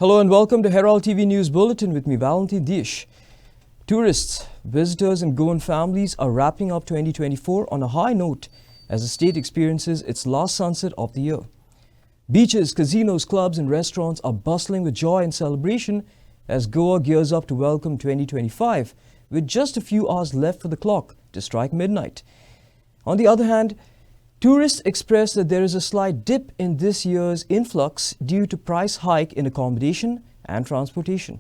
Hello and welcome to Herald TV News Bulletin with me, Valentin Dish. Tourists, visitors and Goan families are wrapping up 2024 on a high note as the state experiences its last sunset of the year. Beaches, casinos, clubs and restaurants are bustling with joy and celebration as Goa gears up to welcome 2025 with just a few hours left for the clock to strike midnight. On the other hand, tourists express that there is a slight dip in this year's influx due to price hike in accommodation and transportation.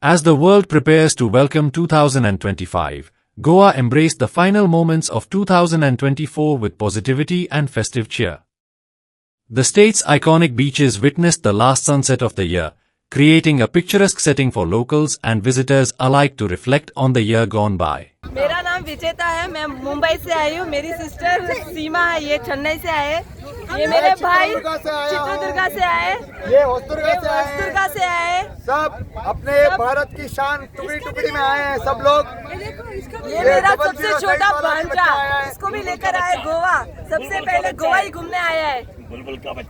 As the world prepares to welcome 2025, Goa embraced the final moments of 2024 with positivity and festive cheer. The state's iconic beaches witnessed the last sunset of the year, creating a picturesque setting for locals and visitors alike to reflect on the year gone by. मेरा नाम विजेता है, मैं मुंबई से आई हूँ। मेरी sister सीमा है, ये चेन्नई से आए। ये मेरे भाई चित्रदुर्गा से आए, ये होसदुर्गा से आए। सब अपने भारत की शान टुकड़ी टुकड़ी में आए हैं सब लोग। ये मेरा सबसे छोटा भांजा, इसको भी लेकर आए गोवा। सबसे पहले गोवा ही घूमने आया है।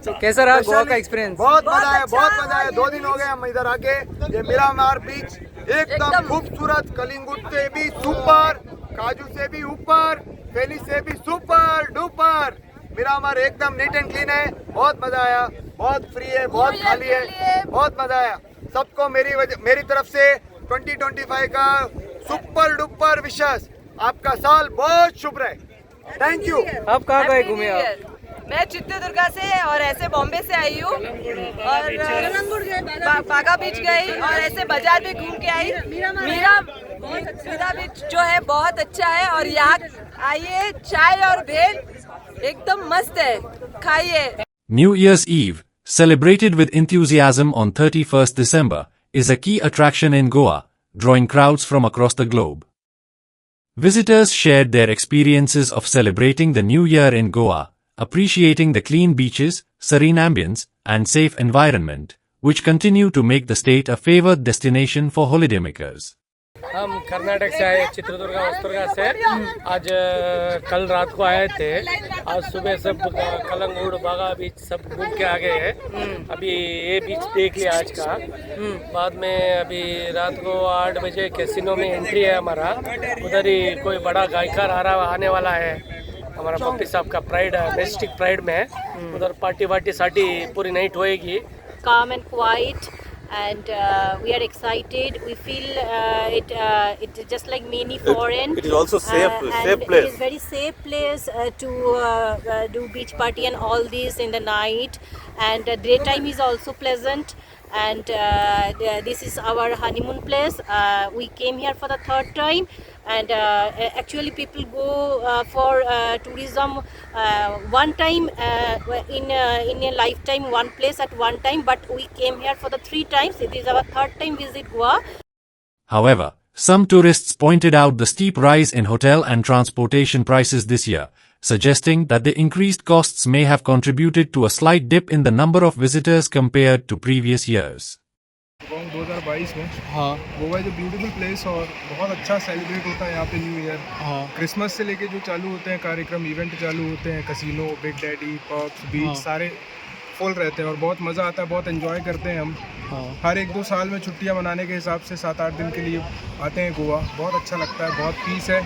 तो कैसा रहा गोवा का एक्सपीरियंस? बहुत मजा है, बहुत मजा है। 2 दिन हो गए हम इधर आके। ये मिरामार बीच एकदम खूबसूरत, कलिंगुट से भी सुपर, काजू से भी ऊपर, फेनी से भी सुपर डुपर। मिरामार एकदम नीट एंड क्लीन है, बहुत मजा आया। बहुत फ्री है, बहुत खाली है, बहुत मजा आया। सबको मेरी तरफ से 2025 का सुपर डुपर विशेष। आपका साल बहुत शुभ रहे। Thank you. आप कहाँ गए घूमे आप? मैं चित्रदुर्गा से और ऐसे बॉम्बे से आई हूँ और बागा बीच गई और ऐसे बाजार भी घूम के आई। मीरा बीच जो है बहुत अच्छा है और यहाँ आइए, चाय और भेल एकदम मस्त है, खाइए। New Year's Eve, celebrated with enthusiasm on 31st December, is a key attraction in Goa, drawing crowds from across the globe. Visitors shared their experiences of celebrating the new year in Goa, appreciating the clean beaches, serene ambience, and safe environment, which continue to make the state a favored destination for holidaymakers. हम कर्नाटक से आए, चित्रदुर्गा होसदुर्गा से। आज कल रात को आए थे। आज सुबह सब कलंगुड़, बागा बीच सब घूम के आ गए हैं। अभी ये बीच देख लिया आज का। बाद में अभी रात को 8 बजे कैसीनो में एंट्री है हमारा। उधर ही कोई बड़ा गायकार आने वाला है। हमारा पप्पी साहब का प्राइड, मैजेस्टिक प्राइड में उधर पार्टी वार्टी साटी पूरी नाइट होएगी। Calm and quiet, and we are excited. We feel it's just like mini foreign. It is also safe and place. It is very safe place to do beach party and all this in the night, and daytime is also pleasant. And this is our honeymoon place. We came here for the 3rd time, and actually people go for tourism one time in a lifetime, one place at one time, but we came here for the 3 times. It is our 3rd time visit Goa. However, some tourists pointed out the steep rise in hotel and transportation prices this year, suggesting that the increased costs may have contributed to a slight dip in the number of visitors compared to previous years. 2022 में Goa is a beautiful place और बहुत अच्छा celebrate होता है यहाँ पे new year. Christmas से लेके जो चालू होते हैं कार्यक्रम, इवेंट चालू होते हैं, कसिनो, बिग डैडी, पब्स, बीच सारे फुल रहते हैं और बहुत मज़ा आता है, बहुत एंजॉय करते हैं हम। हर 1-2 साल में छुट्टियाँ मनाने के हिसाब से 7-8 दिन के लिए आते हैं गोवा। बहुत अच्छा लगता है, बहुत पीस है।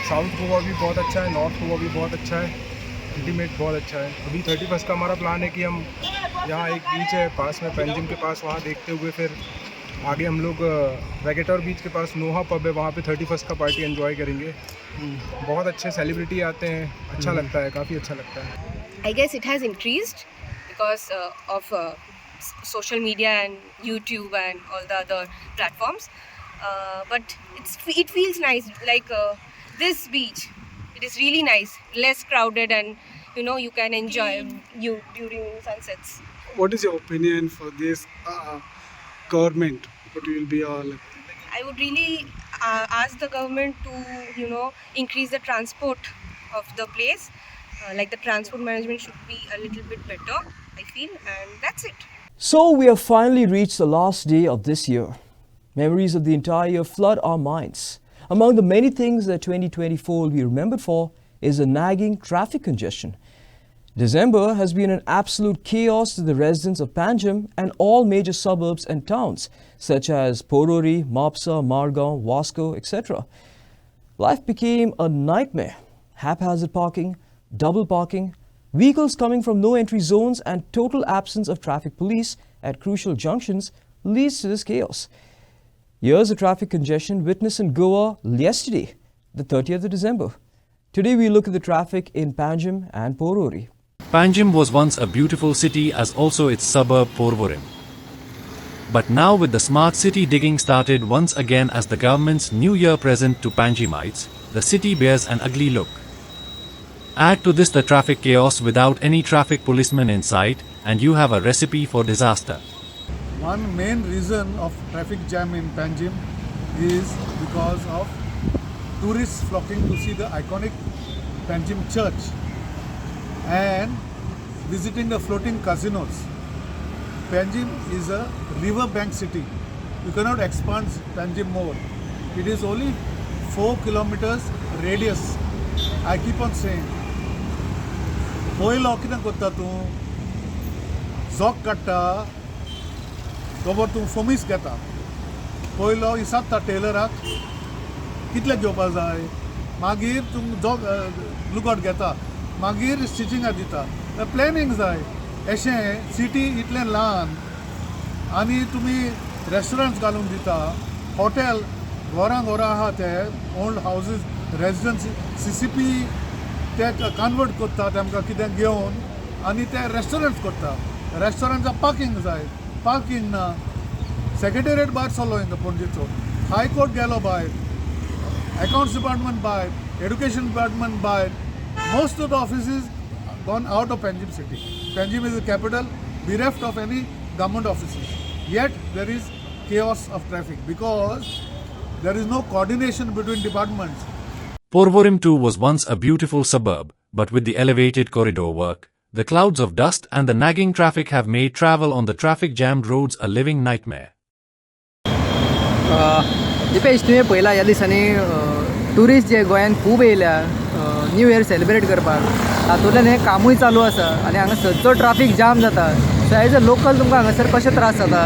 साउथ गोवा भी बहुत अच्छा है, नॉर्थ गोवा भी बहुत अच्छा है, अल्टीमेट बहुत अच्छा है। अभी 31st का हमारा प्लान है कि हम यहाँ एक बीच है पास में, पेंजिम के पास, वहाँ देखते हुए फिर आगे हम लोग वेगेटर बीच के पास नोहा पब है, वहाँ पे 31st का पार्टी एंजॉय करेंगे। बहुत अच्छे सेलिब्रिटी आते हैं, अच्छा लगता है, काफ़ी अच्छा लगता है। I guess it has increased because of social media and YouTube and all the other platforms. But it feels nice, like this beach. It is really nice, less crowded, and you can enjoy during sunsets. What is your opinion for this government? What will be all? I would really ask the government to increase the transport of the place. Like the transport management should be a little bit better, I feel, and that's it. So we have finally reached the last day of this year. Memories of the entire year flood our minds. Among the many things that 2024 will be remembered for is the nagging traffic congestion. December has been an absolute chaos to the residents of Panjim and all major suburbs and towns such as Porori, Mapsa, Margaon, Wasco, etc. Life became a nightmare. Haphazard parking, double parking, vehicles coming from no entry zones and total absence of traffic police at crucial junctions leads to this chaos. Years of traffic congestion witnessed in Goa yesterday, the 30th of December. Today we look at the traffic in Panjim and Porori. Panjim was once a beautiful city as also its suburb Porvorim. But now with the smart city digging started once again as the government's New Year present to Panjimites, the city bears an ugly look. Add to this the traffic chaos without any traffic policemen in sight and you have a recipe for disaster. One main reason of traffic jam in Panjim is because of tourists flocking to see the iconic Panjim church and visiting the floating casinos. Panjim is a riverbank city. You cannot expand Panjim more. It is only 4 kilometers radius. I keep on saying. Poilo कितें करता तूं joke काडटा तोवर तूं फमीस घेता पयलो हिसाबता टेलराक कितले घेवपा जाय मागीर तूं जोक लुगोट घेता मागीर स्टिचिंगाक दिता प्लॅनिंग जाय अशें सिटी इतलें ल्हान आनी तुमी रेस्टॉरंट्स घालून दिता हॉटेल घरां आहा ते ओल्ड हावजीस रेजिडेंसी CCP ते कन्वर्ट करता तेमकां कितें घेवन आनी ते रेस्टॉरंट्स करता रेस्टॉरंट्सां पार्किंग जाय पार्किंग ना सेक्रेटेरिएट भायर सरलो हिंगा पणजेचो हायकोर्ट गेलो भायर अकाउंट्स डिपार्टमेंट भायर एड्युकेशन डिपार्टमेंट भायर most of the offices gone out of Panjim city. Panjim is the capital, bereft of any government offices. Yet there is chaos of traffic because there is no coordination between departments. Porvorim too was once a beautiful suburb, but with the elevated corridor work, the clouds of dust and the nagging traffic have made travel on the traffic-jammed roads a living nightmare. Dipesh तुवें पळयला ह्या दिसांनी tourist जे गोंयांत खूब येयल्या new year celebrate करपाक तातूंतल्यान हें कामूय चालू आसा आनी हांगा सदचो ट्राफीक जाम जाता सो एज अ लोकल तुमकां हांगासर कशे त्रास जाता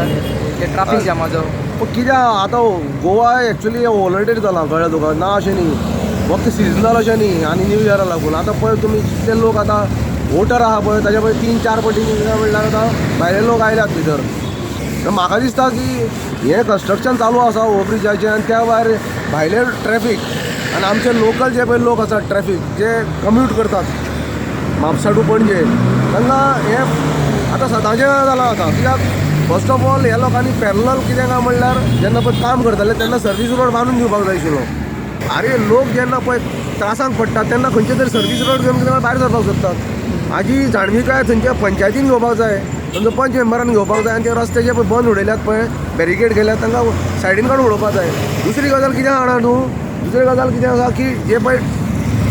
हे ट्राफीक जामाचो कित्याक आतां गोवा एक्चुली वॉलंटियर जाला कळ्ळें तुका ना अशें न्ही फक्त सिजनल अशें न्ही आनी न्यू इयरा लागून आतां पळय तुमी जितले लोक आतां वोटर आहा पळय ताच्या पळय 3-4 पटी म्हणल्यार आतां भायले लोक आयल्यात भितर म्हाका दिसता की हें कन्स्ट्रक्शन चालू आसा ओव्हरब्रिजाचें आनी त्या भायर भायले ट्रॅफीक आनी आमचे लोकल जे पळय लोक आसात ट्रॅफीक जे कम्यूट करतात म्हापसा टू पणजे तांकां हें आतां सदांचें जालां आतां कित्याक फर्स्ट ऑफ ऑल ह्या लोकांनी पॅरलल कितें काय म्हणल्यार जेन्ना पळय काम करताले तेन्ना सर्वीस रोड बांदून दिवपाक जाय आशिल्लो अरे लोक जेन्ना पळय त्रासांक पडटात तेन्ना खंयचे तरी सर्वीस रोड घेवन कितें भायर सरपाक सोदतात हाजी जाणविकाय थंयच्या पंचायतीन घेवपाक जाय तांचो पंच मेंबरान घेवपाक जाय आनी ते रस्ते जे पळय बंद उडयल्यात पळय बॅरिकेड केल्यात तांकां सायडीन काडून उडोवपाक जाय दुसरी गजाल कितें जाणा तूं दुसरी गजाल कितें आसा की जे पळय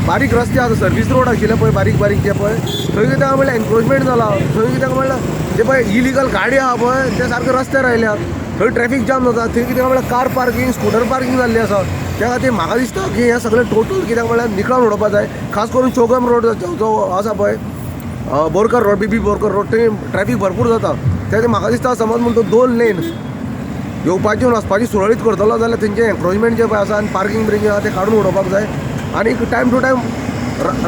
बारीक रस्ते आसा सर्वीस रोड आशिल्ले पळय बारीक बारीक जे पळय थंय कितें म्हणल्यार एनक्रोचमेंट जाला थंय कितें म्हणल्यार जे पळय इलिगल गाडी आहा पळय ते सारके रस्ते रायल्यात थंय ट्रॅफीक जाम जाता थंय कितें म्हणल्यार कार पार्किंग स्कूटर पार्किंग जाल्ली आसा त्या खातीर म्हाका दिसता की हें सगळें टोटल कित्याक म्हणल्यार निखळून उडोवपाक जाय खास करून चौगम रोड जो आसा पळय बोरकर रोड बीबी बोरकर रोड थंय ट्रॅफीक भरपूर जाता त्या खातीर म्हाका दिसता समज म्हणून तो 2 लेन येवपाची वचपाची सुरळीत करतलो जाल्यार तेंचे एन्क्रोचमेंट जे पळय आसा आनी पार्किंग बिर्किंग आसा तें काडून उडोवपाक जाय आनी टायम टू टायम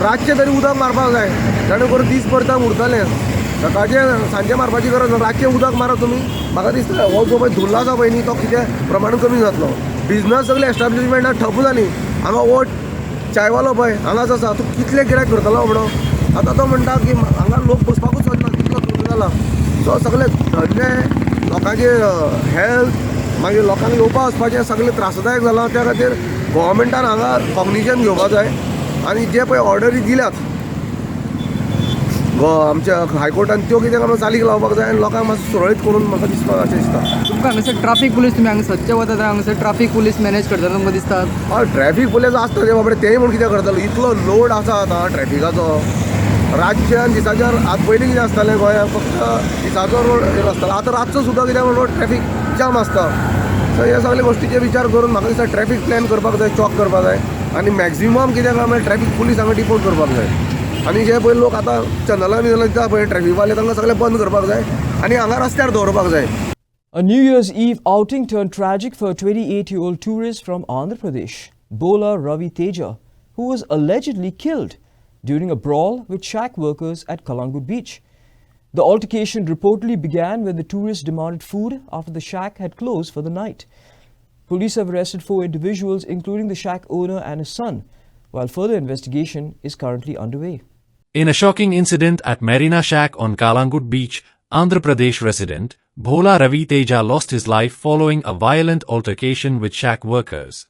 रातचें तरी उदक मारपाक जाय जाणे करून दीस भर उरतलें सकाळचें सांजें मारपाची गरज ना रातचें उदक मारत तुमी म्हाका दिसता हो जो पळय धुल्लो आसा पळय न्ही तो कितें प्रमाण कमी जातलो बिजनस सगळे एस्टाब्लिशमेंटां ठप्प जाली हांगा हो चायवालो पळय हांगाच आसा तूं कितले गिरायक करतलो म्हणून आतां तो म्हणटा की हांगा लोक बसपाकूच सोदना कितलो कमी जाला सो सगळे धंदे लोकांचे हेल्थ मागीर लोकांक येवपा वचपाचें सगळें त्रासदायक जालां त्या खातीर गोवोरमेंटान हांगा कॉग्निशन घेवपाक जाय आनी जे पळय ऑर्डरी दिल्यात आमच्या हायकोर्टान त्यो कितें म्हणून चालीक लावपाक जाय आनी लोकांक मातसो सुरळीत करून म्हाका दिसता अशें दिसता तुमकां हांगासर ट्राफीक पुलीस तुमी हांगा सदचे वता हांगासर ट्राफीक पुलीस मॅनेज करता तुमकां दिसता हय ट्रॅफीक पुलीस आसता ते बाबडे तेंय म्हूण कितें करतलो इतलो लोड आसा आतां ट्रॅफिकाचो रातच्यान दिसाच्यान आतां पयलीं कितें आसतालें गोंयांत फक्त दिसाचो रोड आसतालो आतां रातचो सुद्दां कित्याक रोड ट्रॅफीक जाम आसता सो ह्या सगळे गोश्टीचे विचार करून म्हाका दिसता ट्रॅफीक प्लॅन करपाक जाय चॉक करपाक जाय आनी मॅक्झिमम कितें काय म्हळ्यार ट्रॅफीक पुलीस हांगा डिपोट करपाक जाय आनी जे पळय लोक आतां चॅनलां दिता पळय ट्रॅफिकवाले तांकां सगळें बंद करपाक जाय आनी हांगा रस्त्यार दवरपाक जाय. A New Year's Eve outing turned tragic for a 28-year-old tourist from Andhra Pradesh, Bola Ravi Teja, who was allegedly killed during a brawl with shack workers at Kalangut Beach. The altercation reportedly began when the tourist demanded food after the shack had closed for the night. Police have arrested 4 individuals, including the shack owner and his son, while further investigation is currently underway. In a shocking incident at Marina Shack on Kalangut Beach, Andhra Pradesh resident Bhola Ravi Teja lost his life following a violent altercation with shack workers.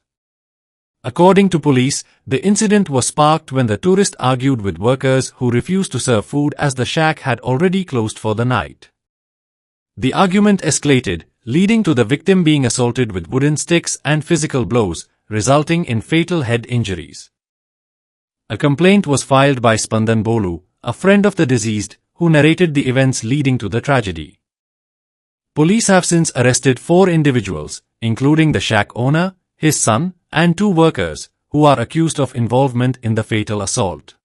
According to police, the incident was sparked when the tourist argued with workers who refused to serve food as the shack had already closed for the night. The argument escalated, leading to the victim being assaulted with wooden sticks and physical blows, resulting in fatal head injuries. A complaint was filed by Spandan Bolu, a friend of the deceased, who narrated the events leading to the tragedy. Police have since arrested 4 individuals, including the shack owner, his son, and 2 workers, who are accused of involvement in the fatal assault.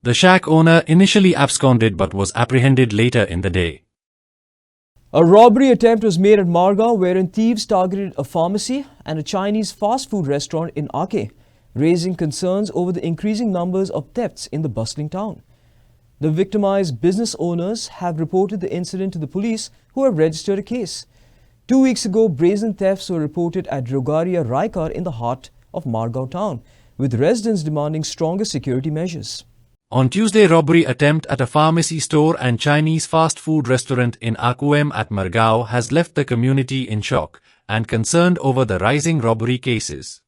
The shack owner initially absconded but was apprehended later in the day. A robbery attempt was made at Margao, wherein thieves targeted a pharmacy and a Chinese fast food restaurant in Ake, raising concerns over the increasing numbers of thefts in the bustling town. The victimized business owners have reported the incident to the police, who have registered a case. 2 weeks ago, brazen thefts were reported at Drogaria Raikar in the heart of Margao town, with residents demanding stronger security measures. On Tuesday, robbery attempt at a pharmacy store and Chinese fast food restaurant in Akuem at Margao has left the community in shock and concerned over the rising robbery cases.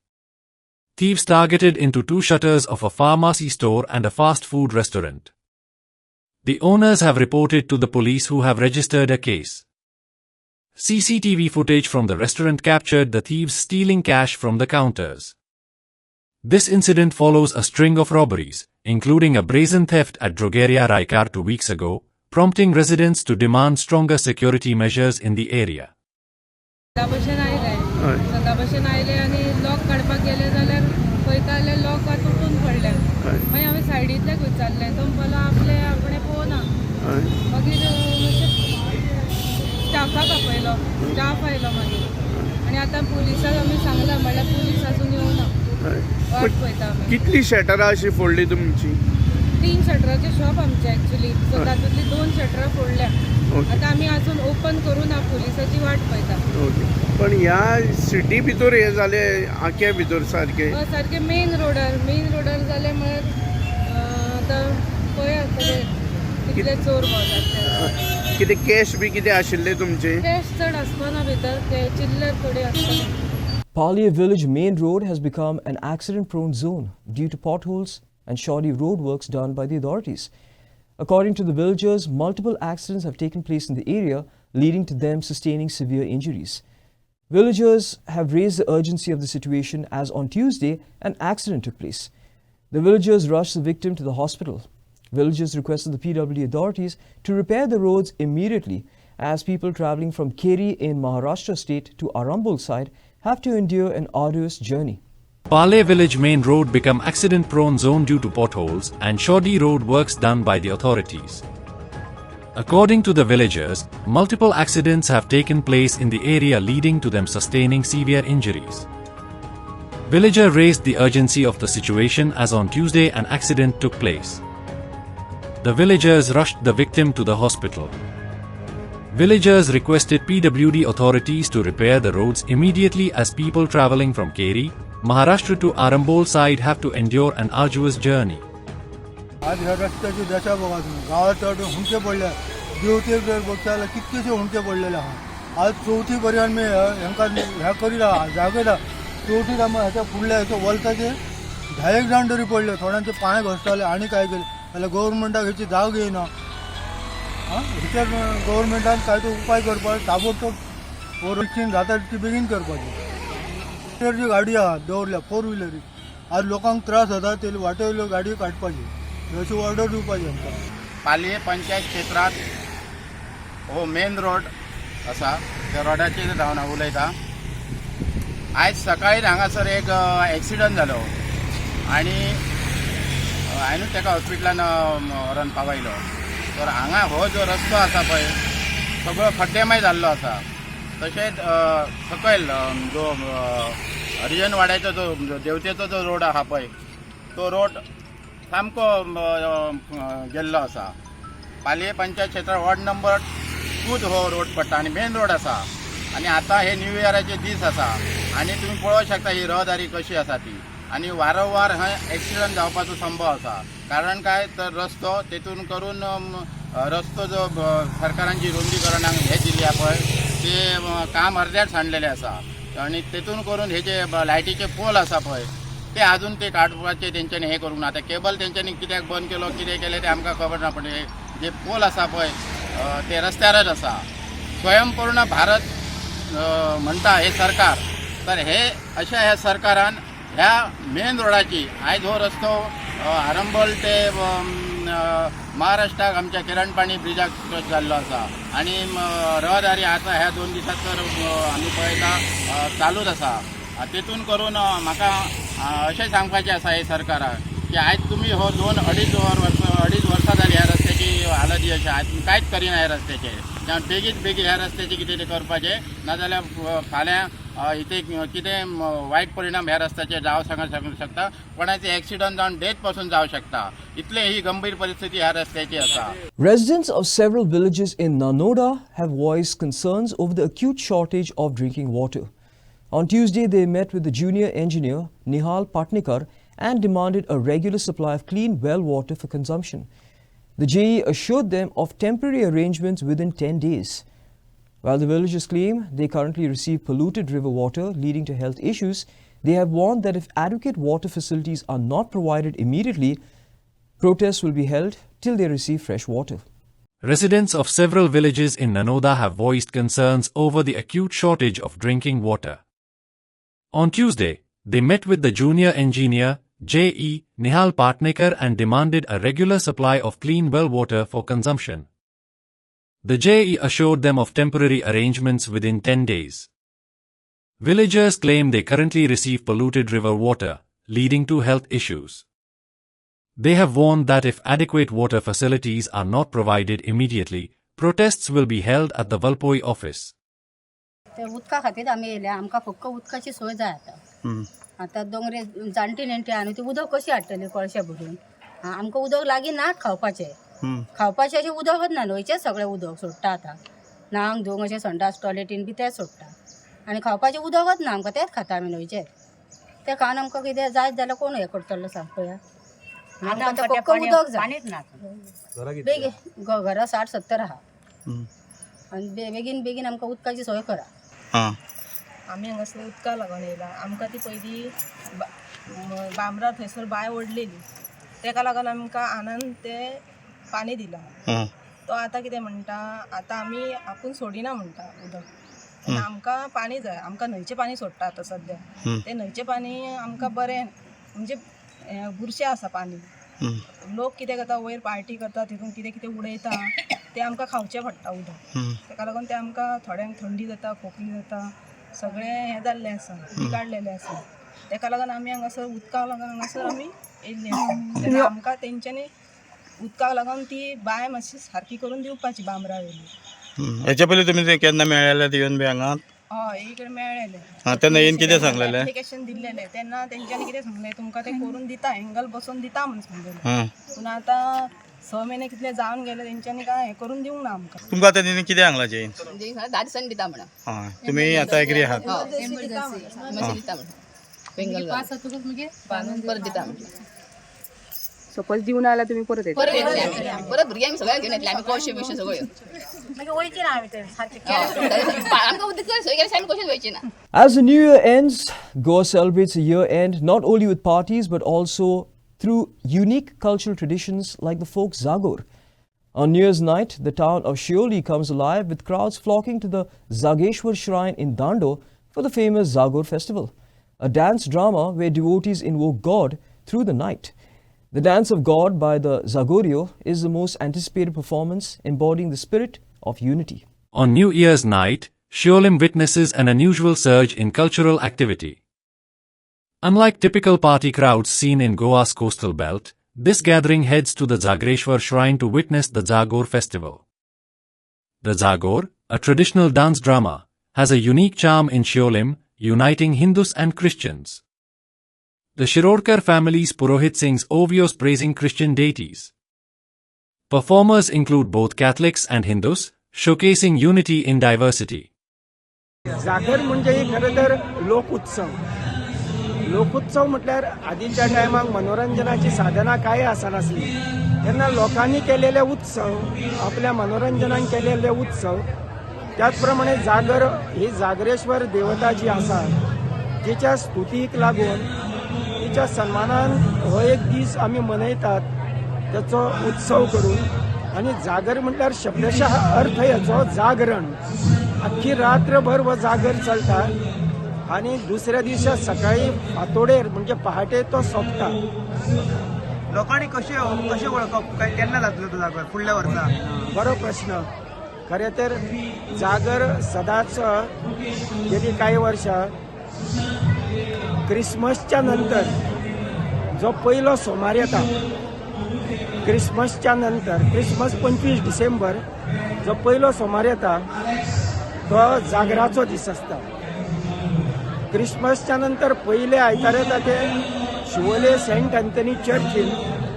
Thieves targeted into 2 shutters of a pharmacy store and a fast food restaurant. The owners have reported to the police, who have registered a case. CCTV footage from the restaurant captured the thieves stealing cash from the counters. This incident follows a string of robberies, including a brazen theft at Drogaria Raikar 2 weeks ago, prompting residents to demand stronger security measures in the area. सकाळपासून आयले आनी lock काडपाक गेले जाल्यार पळयता जाल्यार lock तुटून पडले. मागीर हांवें सायडींतल्याक विचारलें तो म्हणपाक आपले आपणे पळोवना. मागीर स्टाफाक आपयलो, स्टाफ आयलो मागीर आनी आतां पुलिसाक आमी सांगलां, म्हणल्यार पुलीस अजून येवना. वाट पळयता आमी. कितली शटरां अशी फोडली तुमची? 3 शटराचे शॉप आमचे एक्चुअली, सो तातूंतली 2 शटरां फोडल्या. आतां आमी अजून ओपन करूं ना, पुलिसाची वाट पळयता. पण ह्या सिटी भितर हे जाले, आख्या भितर सारके सारके मेन रोडार जाले म्हळ्यार आतां पळयात कितले चोर भोंवतात. कितें कॅश बी कितें आशिल्ले तुमचे? कॅश चड आसपाना भितर, ते चिल्लर थोडी आसता. Palia village main road has become an accident-prone zone due to potholes and shoddy roadworks done by the authorities. According to the villagers, multiple accidents have taken place in the area, leading to them sustaining severe injuries. Villagers have raised the urgency of the situation as on Tuesday, an accident took place. The villagers rushed the victim to the hospital. Villagers requested the PWD authorities to repair the roads immediately, as people travelling from Keri in Maharashtra state to Arambol side have to endure an arduous journey. Pale village main road become accident-prone zone due to potholes and shoddy road works done by the authorities. According to the villagers, multiple accidents have taken place in the area, leading to them sustaining severe injuries. Villager raised the urgency of the situation as on Tuesday an accident took place. The villagers rushed the victim to the hospital. Villagers requested PWD authorities to repair the roads immediately as people travelling from Keri, Maharashtra to Arambol side have to endure an arduous journey. आज ह्या रस्त्याची दशा बघा तुम्ही, गावात चढ हुंडके पडले, देवते बघताला कितकेशे हुंडके पडलेले आहात. आज 4थी पर्यंत मी हांकां ह्या करीला जागेला 4थी आमी ह्याच्या फुडल्या ह्याच्या वलताचे 10 जाण तरी पडले, थोड्यांचे पांय घसरले आनी काय केले जाल्यार गव्हर्नमेंटाक हेची जाग येना. हेचेर गव्हर्नमेंटान काय तो उपाय करपाक ताबडतोब ओरक्षण जाता ती बेगीन करपाची. जी गाडी आहा दवरल्या 4 व्हिलरी, आज लोकांक त्रास जाता ते वाटेवयल्यो गाडयो काडपाची, अशी ऑर्डर दिवपाची आमकां. पालये पंचायत क्षेत्रात हो मेन रोड आसा, त्या रोडाचेर हांव उलयतां. आयज सकाळी हांगासर एक एक्सिडंट जालो आनी हांवें ताका हॉस्पिटलान व्हरोन पावयलो. तर हांगा हो जो रस्तो आसा पळय सगळो खड्डेमय जाल्लो आसा. तशेंच सकयल जो हरिजन वाड्याचो जो देवतेचो जो रोड आहा पळय तो रोड सामको गेल्लो आसा. पालये पंचायत क्षेत्र वॉर्ड नंबर 2 हो रोड पडटा आनी मेन रोड आसा. आनी आतां हे न्यू इयराचे दीस आसा आनी तुमी पळोवंक शकता ही रहदारी कशी आसा ती. आनी वारंवार हे एक्सिडंट जावपाचो संभव आसा. कारण काय तर रस्तो तेतून करून रस्तो जो सरकारान जी रुंदीकरणाक हे दिल्ली पळय ते काम अर्द्यार सांडलेले आसा. आनी तेतून करून हे जे लायटीचे पोल आसा पळय ते अजून ते काडपाचे तेंच्यांनी हे करूंक ना. आतां केबल तेंच्यांनी कित्याक बंद केलो कितें केलें ते आमकां खबर ना. पण जे पोल आसा पळय ते रस्त्यारच आसा. स्वयंपूर्ण भारत म्हणटा हे सरकार. तर हे अशा ह्या सरकारान ह्या मेन रोडाची आयज हो रस्तो आरंबोल ते महाराष्ट्राक आमच्या किरणपाणी ब्रिजाक टच जाल्लो आसा. आनी रहदारी आता ह्या 2 दिसात तर आमी पळयता चालूच आसा. तेतून करून म्हाका अशें सांगपाचें आसा हे सरकाराक की आयज तुमी हो 2-2.5 वर्सां जाली ह्या रस्त्याची हालत ही अशी. आयज कांयच करिना ह्या रस्त्याचेर. बेगीन ह्या रस्त्याचे कितें ते करपाचें नाजाल्यार फाल्यां इथे कितें वायट परिणाम ह्या रस्त्याचेर जावंक शकता. कोणाचे ॲक्सिडंट जावन डेथ पासून जावं शकता. इतले ही गंभीर परिस्थिती ह्या रस्त्याची आसा. Residents of several villages in Nanoda have voiced concerns over the acute shortage of drinking water. On Tuesday, they met with the junior engineer Nihal Patnikar and demanded a regular supply of clean well water for consumption. The JE assured them of temporary arrangements within 10 days. While the villagers claim they currently receive polluted river water leading to health issues, they have warned that if adequate water facilities are not provided immediately, protests will be held till they receive fresh water. Residents of several villages in Nanoda have voiced concerns over the acute shortage of drinking water. On Tuesday, they met with the junior engineer JE Nihal Patnikar and demanded a regular supply of clean well water for consumption. The JE assured them of temporary arrangements within 10 days. Villagers claim they currently receive polluted river water, leading to health issues. They have warned that if adequate water facilities are not provided immediately, protests will be held at the Valpoi office. उदका खातीर आमी येयल्या. आमकां फक्त उदकाची सोय जाय आतां दोंगरे जाणटी नेणटी आनी ती उदक कशी हाडटली कळशे भरून. आमकां उदक लागीं नात खावपाचें अशें उदकच ना. न्हंयचें सगळें उदक सोडटा आतां. न्हांवंक धुवंक अशें संडास टॉयलेटीन बी तेंच सोडटा. आनी खावपाचें उदकच ना आमकां. तेंच खाता आमी न्हंयचें. तें खावन आमकां कितें जायत जाल्यार कोण हें करतलो सांग पळया. आमकां आतां फक्त उदक जाय. बेगीन घरा 60-70 आहा. आनी बेगीन आमकां उदकाची सोय करा. आमी हांगासर उदका लागून येयला. आमकां ती पयलीं बांबरा थंयसर बांय ओडलेली. तेका लागून आमकां आनंद ते पाणी दिला. तो आतां कितें म्हणटा आतां आमी आपूण सोडिना म्हणटा उदक. आमकां पाणी जाय. आमकां न्हंयचें पाणी सोडटा आतां सद्या. तें न्हंयचें पाणी आमकां बरें म्हणजे बुरशें आसा पाणी. लोक कितें करता वयर पार्टी करता तितून कितें कितें उडयता तें आमकां खावचें पडटा उदक. तेका लागून तें आमकां थोड्यांक थंडी जाता खोकली जाता सगळें हें जाल्लें आसा बिगाडलेलें आसा. तेका लागून आमी हांगासर उदकाक लागून हांगासर आमी येयल्लीं आसा. तेन्ना आमकां तेंच्यांनी उदकाक लागून ती बांय मातशी सारकी करून दिवपाची बांबरा वयली. हेच्या पयलीं तुमी केन्ना मेळ्ळेले येवन बी हांगा? हय इकडे मेळ्ळेले. तेन्ना येवन कितें सांगलेलें? एप्लिकेशन दिल्लेलें तेन्ना तेंच्यांनी कितें सांगलें तुमकां तें करून दिता एंगल बसोवन दिता म्हणून सांगलेलें. पूण आतां 6 म्हयने कितले जावन गेले तेंच्यांनी काय हें करून दिवंक ना आमकां. तुमकां आतां तेणी कितें सांगलां जैन? 10 दिसांनी दिता म्हणून. तुमी आतां एग्री आहात? दिता म्हणून एंगल परत दिता म्हणून. सपोज दिवन आल्यार तुमी परत येता. परत भुरगीं आमी सगळ्या घेवन येतले. आमी कळशे बिशे सगळ्यो मागीर वयची ना आमी थंय सारकें. आमकां उदक सोय केल्यार आमी कशेंच वयची ना. As the new year ends, Goa celebrates a year end not only with parties but also through unique cultural traditions like the folk Zagor. On New Year's night, the town of Shioli comes alive with crowds flocking to the Zageshwar shrine in Dando for the famous Zagor festival, a dance drama where devotees invoke God through the night. The Dance of God by the Zagorio is the most anticipated performance embodying the spirit of unity. On New Year's night, Shiolim witnesses an unusual surge in cultural activity. Unlike typical party crowds seen in Goa's coastal belt, this gathering heads to the Zagreshwar shrine to witness the Zagor festival. The Zagor, a traditional dance drama, has a unique charm in Shiolim, uniting Hindus and Christians. The Shirorkar family's Purohit sings ovios praising Christian deities. Performers include both Catholics and Hindus, showcasing unity in diversity. जागर म्हणजे खरं तर लोकोत्सव. लोकोत्सव म्हटल्यार आधीच्या टायमाक मनोरंजनाची साधना काय आसनासली तेन्ना लोकांनी केलेले उत्सव, आपल्या मनोरंजनान केलेले उत्सव, त्याचप्रमाणे जागर ही जागरेश्वर देवता जी आसा तिच्या स्तुतीक लागून तिच्या सन्मानान हो एक दीस आमी मनयतात त्याचो उत्सव करून. आणि जागर म्हटल्यार शब्दशः अर्थ याचो जागरण. अख्खी रात्रभर हो जागर चलता आणि दुसऱ्या दिवसा सकाळी फातोडेर म्हणजे पहाटे तो सोंपता. लोकांनी कशें वळखप काय केन्ना जातलो तो जागर फुडल्या वर्सा? बरो प्रश्न. खरें तर जागर सदांच गेली काही वर्षां क्रिसमसच्या नंतर जो पयलो सोमार येता, क्रिसमसच्या नंतर क्रिसमस 25 डिसेंबर जो पयलो सोमार येता तो जागराचो दीस आसता. क्रिसमसच्या नंतर पयले आयतार येता ते शिवोले सेंट अँथनी चर्चीन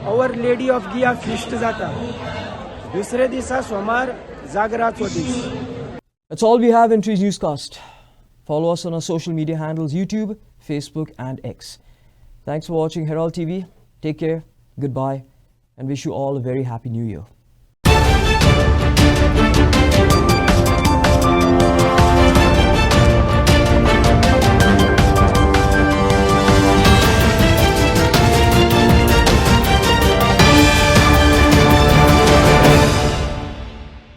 अवर लेडी ऑफ गिया फिस्ट जाता. दुसरे दिसा सोमार जागराचो दीस. That's all we have in Trees Newscast. Follow us on our social media handles YouTube, Facebook and X. Thanks for watching Herald TV. Take care, goodbye, and wish you all a very happy new year.